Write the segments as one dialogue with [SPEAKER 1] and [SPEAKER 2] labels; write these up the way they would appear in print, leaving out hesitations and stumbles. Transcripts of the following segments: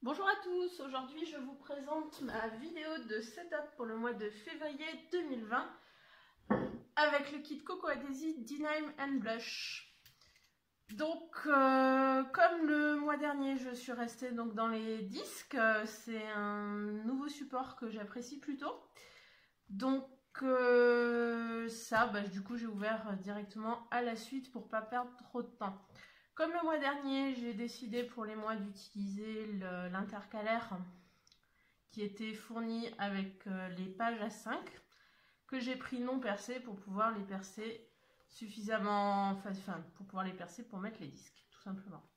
[SPEAKER 1] Bonjour à tous, aujourd'hui je vous présente ma vidéo de setup pour le mois de février 2020 avec le kit Coco Adhesive Denim and Blush. Donc comme le mois dernier je suis restée donc dans les disques, c'est un nouveau support que j'apprécie plutôt. Donc du coup j'ai ouvert directement à la suite pour pas perdre trop de temps. Comme le mois dernier, j'ai décidé pour les mois d'utiliser l'intercalaire qui était fourni avec les pages A5 que j'ai pris non percées pour pouvoir les percer suffisamment, pour pouvoir les percer pour mettre les disques, tout simplement.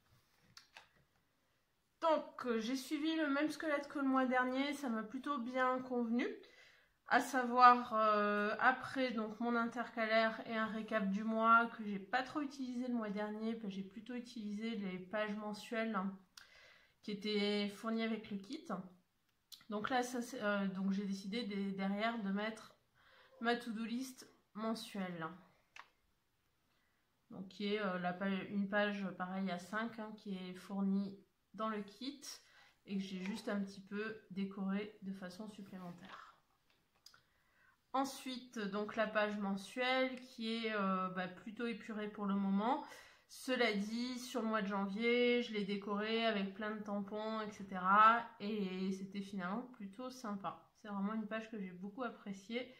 [SPEAKER 1] Donc j'ai suivi le même squelette que le mois dernier, ça m'a plutôt bien convenu. À savoir après donc mon intercalaire et un récap du mois que j'ai pas trop utilisé le mois dernier, j'ai plutôt utilisé les pages mensuelles qui étaient fournies avec le kit. Donc là donc j'ai décidé derrière de mettre ma to-do list mensuelle. Donc qui est une page pareille à 5 qui est fournie dans le kit et que j'ai juste un petit peu décoré de façon supplémentaire. Ensuite, donc la page mensuelle qui est plutôt épurée pour le moment. Cela dit, sur le mois de janvier, je l'ai décorée avec plein de tampons, etc. Et c'était finalement plutôt sympa. C'est vraiment une page que j'ai beaucoup appréciée.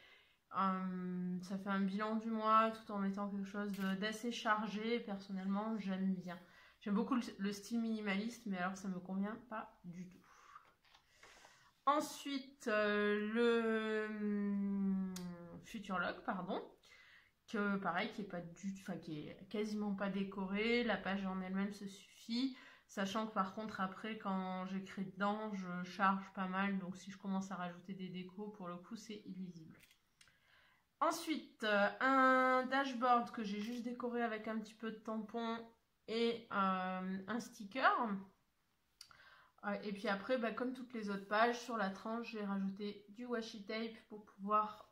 [SPEAKER 1] Ça fait un bilan du mois tout en mettant quelque chose d'assez chargé. Personnellement, j'aime bien. J'aime beaucoup le style minimaliste, mais alors ça ne me convient pas du tout. Ensuite, le Futurlog, pardon, que pareil, qui est quasiment pas décoré. La page en elle-même se suffit, sachant que par contre après, quand j'écris dedans, je charge pas mal. Donc si je commence à rajouter des décos, pour le coup, c'est illisible. Ensuite, un dashboard que j'ai juste décoré avec un petit peu de tampon et un sticker. Et puis après, comme toutes les autres pages, sur la tranche, j'ai rajouté du washi tape pour pouvoir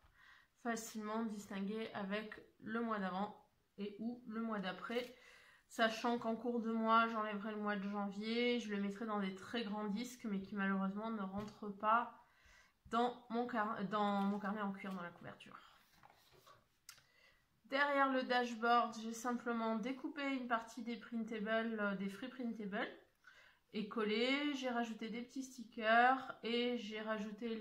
[SPEAKER 1] facilement distinguer avec le mois d'avant et ou le mois d'après. Sachant qu'en cours de mois, j'enlèverai le mois de janvier, je le mettrai dans des très grands disques, mais qui malheureusement ne rentrent pas dans mon carnet en cuir dans la couverture. Derrière le dashboard, j'ai simplement découpé une partie des printables, des free printables, et collé. J'ai rajouté des petits stickers et j'ai rajouté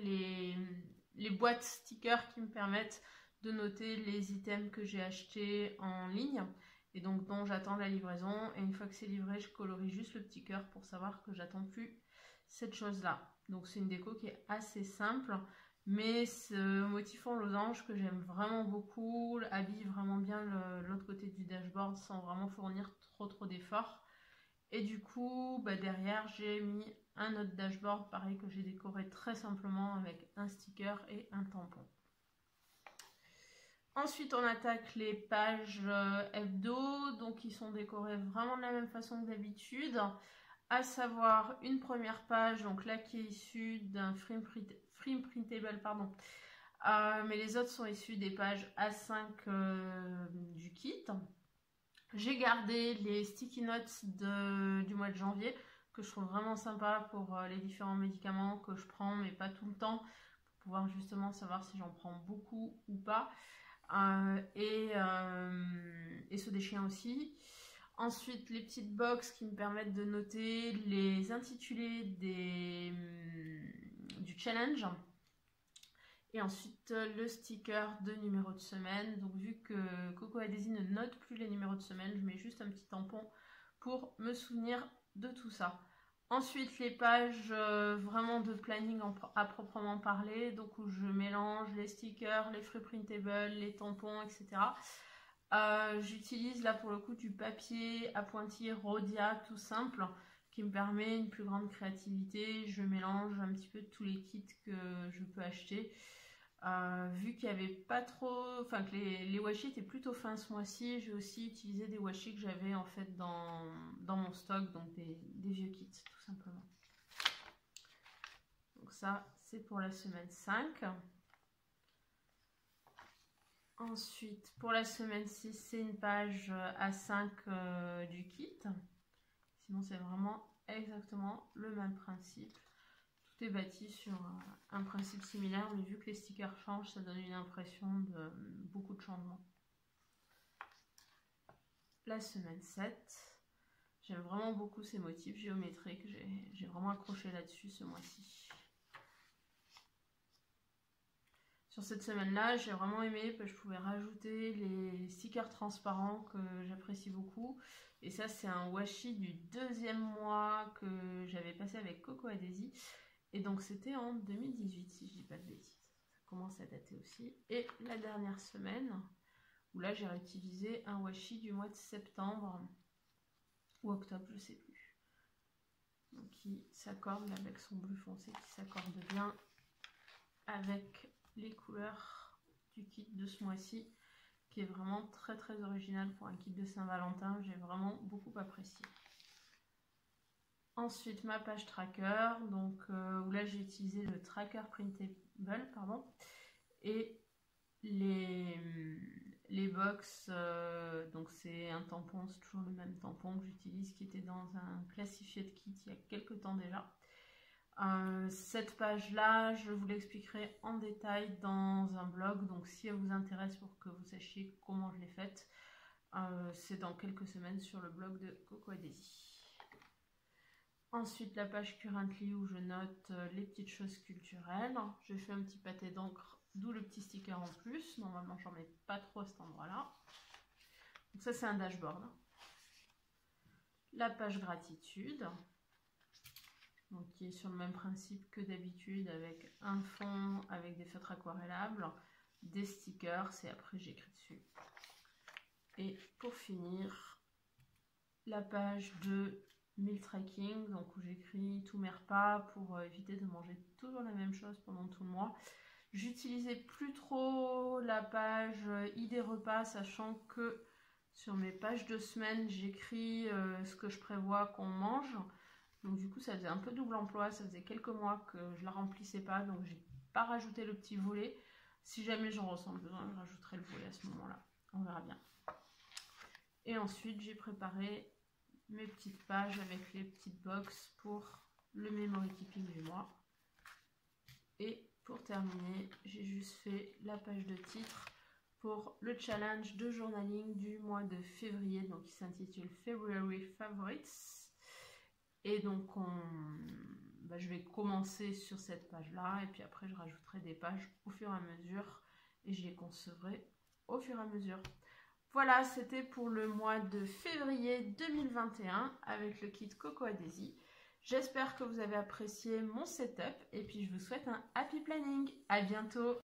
[SPEAKER 1] les boîtes stickers qui me permettent de noter les items que j'ai achetés en ligne et donc dont j'attends la livraison. Et une fois que c'est livré, je colorie juste le petit cœur pour savoir que j'attends plus cette chose là. Donc c'est une déco qui est assez simple, mais ce motif en losange que j'aime vraiment beaucoup habille vraiment bien l'autre côté du dashboard sans vraiment fournir trop d'efforts. Et du coup, derrière, j'ai mis un autre dashboard, pareil, que j'ai décoré très simplement avec un sticker et un tampon. Ensuite, on attaque les pages hebdo, donc ils sont décorés vraiment de la même façon que d'habitude, à savoir une première page, donc là qui est issue d'un frame printable, pardon, mais les autres sont issus des pages A5 du kit. J'ai gardé les sticky notes du mois de janvier que je trouve vraiment sympa pour les différents médicaments que je prends, mais pas tout le temps, pour pouvoir justement savoir si j'en prends beaucoup ou pas. Et ceux des chiens aussi. Ensuite, les petites box qui me permettent de noter les intitulés du challenge. Et ensuite le sticker de numéro de semaine. Donc vu que Coco Adhesive ne note plus les numéros de semaine, je mets juste un petit tampon pour me souvenir de tout ça. Ensuite les pages vraiment de planning à proprement parler, donc où je mélange les stickers, les free printables, les tampons, etc. J'utilise là pour le coup du papier à pointillés Rhodia tout simple, qui me permet une plus grande créativité. Je mélange un petit peu tous les kits que je peux acheter. Vu qu'il n'y avait pas trop, que les washi étaient plutôt fins ce mois-ci, j'ai aussi utilisé des washi que j'avais en fait dans mon stock, donc des vieux kits tout simplement. Donc ça c'est pour la semaine 5. Ensuite pour la semaine 6 c'est une page A5 du kit. Sinon c'est vraiment exactement le même principe. Tout est bâti sur un principe similaire, mais vu que les stickers changent, ça donne une impression de beaucoup de changements. La semaine 7, j'aime vraiment beaucoup ces motifs géométriques, j'ai vraiment accroché là-dessus ce mois-ci. Sur cette semaine-là, j'ai vraiment aimé parce que je pouvais rajouter les stickers transparents que j'apprécie beaucoup. Et ça, c'est un washi du 2e mois que j'avais passé avec Coco Adhesi. Et donc, c'était en 2018, si je dis pas de bêtises. Ça commence à dater aussi. Et la dernière semaine, où là, j'ai réutilisé un washi du mois de septembre ou octobre, je sais plus. Donc, qui s'accorde avec son bleu foncé, qui s'accorde bien avec les couleurs du kit de ce mois-ci, qui est vraiment très très original pour un kit de Saint-Valentin. J'ai vraiment beaucoup apprécié. Ensuite, ma page tracker, donc où là j'ai utilisé le tracker printable, pardon, et les box, donc c'est un tampon, c'est toujours le même tampon que j'utilise, qui était dans un classifié de kit il y a quelques temps déjà. Cette page-là, je vous l'expliquerai en détail dans un blog, donc si elle vous intéresse pour que vous sachiez comment je l'ai faite, c'est dans quelques semaines sur le blog de Coco Adhesi. Ensuite, la page Currently où je note les petites choses culturelles. J'ai fait un petit pâté d'encre, d'où le petit sticker en plus. Normalement, j'en mets pas trop à cet endroit-là. Donc ça, c'est un dashboard. La page gratitude, donc qui est sur le même principe que d'habitude, avec un fond, avec des feutres aquarellables, des stickers, et après j'écris dessus. Et pour finir, la page de meal tracking, donc où j'écris tous mes repas pour éviter de manger toujours la même chose pendant tout le mois. J'utilisais plus trop la page idées repas, sachant que sur mes pages de semaine, j'écris ce que je prévois qu'on mange. Donc du coup, ça faisait un peu double emploi, ça faisait quelques mois que je la remplissais pas, donc j'ai pas rajouté le petit volet. Si jamais j'en ressens besoin, je rajouterai le volet à ce moment-là. On verra bien. Et ensuite, j'ai préparé mes petites pages avec les petites box pour le memory keeping du mois. Et pour terminer, j'ai juste fait la page de titre pour le challenge de journaling du mois de février, donc qui s'intitule February Favorites. Et donc je vais commencer sur cette page là et puis après je rajouterai des pages au fur et à mesure et je les concevrai au fur et à mesure. Voilà, c'était pour le mois de février 2021 avec le kit Coco Adhesi. J'espère que vous avez apprécié mon setup et puis je vous souhaite un happy planning. À bientôt.